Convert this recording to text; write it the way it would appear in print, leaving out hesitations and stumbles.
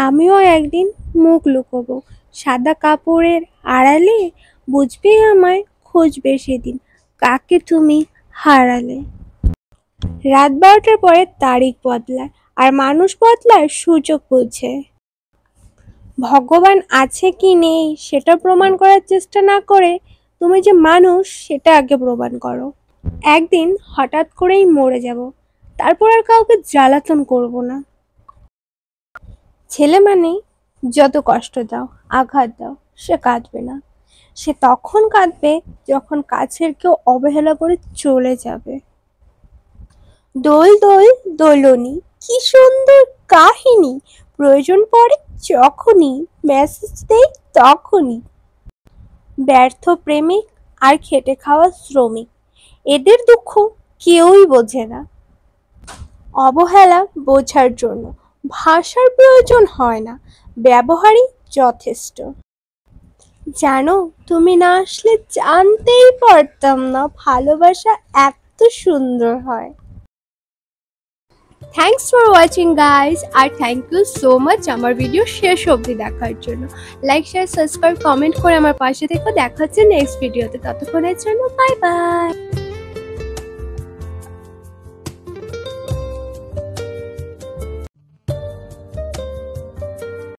আমিও একদিন মুখ লুকোবো সাদা কাপড়ের আড়ালে, বুঝবে আমায় খুঁজবে সেদিন কাকে তুমি হারালে। রাত 12টার পরে তারিখ বদলায় আর মানুষ বদলায় সুযোগ বুঝে। ভগবান আছে কি নেই সেটা প্রমাণ করার চেষ্টা না করে তুমি যে মানুষ সেটা আগে প্রমাণ করো। একদিন হঠাৎ করেই মরে যাব, তারপর আর কাউকে জ্বালাতন করব না। ছেলে মানে যত কষ্ট দাও, আঘাত দাও, সে কাঁদবে না। সে তখন কাঁদবে যখন কাছের কেউ অবহেলা করে চলে যাবে। দোল দোল দোলনি, কি সুন্দর কাহিনী, প্রয়োজন পড়ে যখনই, মেসেজ দেই তখনই। ব্যর্থ প্রেমিক আর খেটে খাওয়া শ্রমিক, এদের দুঃখ কেউই বোঝে না। অবহেলা বোঝার জন্য ভাষার প্রয়োজন হয় না, ব্যবহারই যথেষ্ট। জানো, তুমি না আসলে জানতেই পারতাম না ভালোবাসা এত সুন্দর হয়। থ্যাংকস ফর ওয়াচিং গাইজ, আর থ্যাংক ইউ সো মাচ আমার ভিডিও শেষ অবধি দেখার জন্য। লাইক, শেয়ার, সাবস্ক্রাইব, কমেন্ট করে আমার পাশে থেকে দেখা হচ্ছে নেক্সট ভিডিওতে। ততক্ষণের জন্য বাই বাই।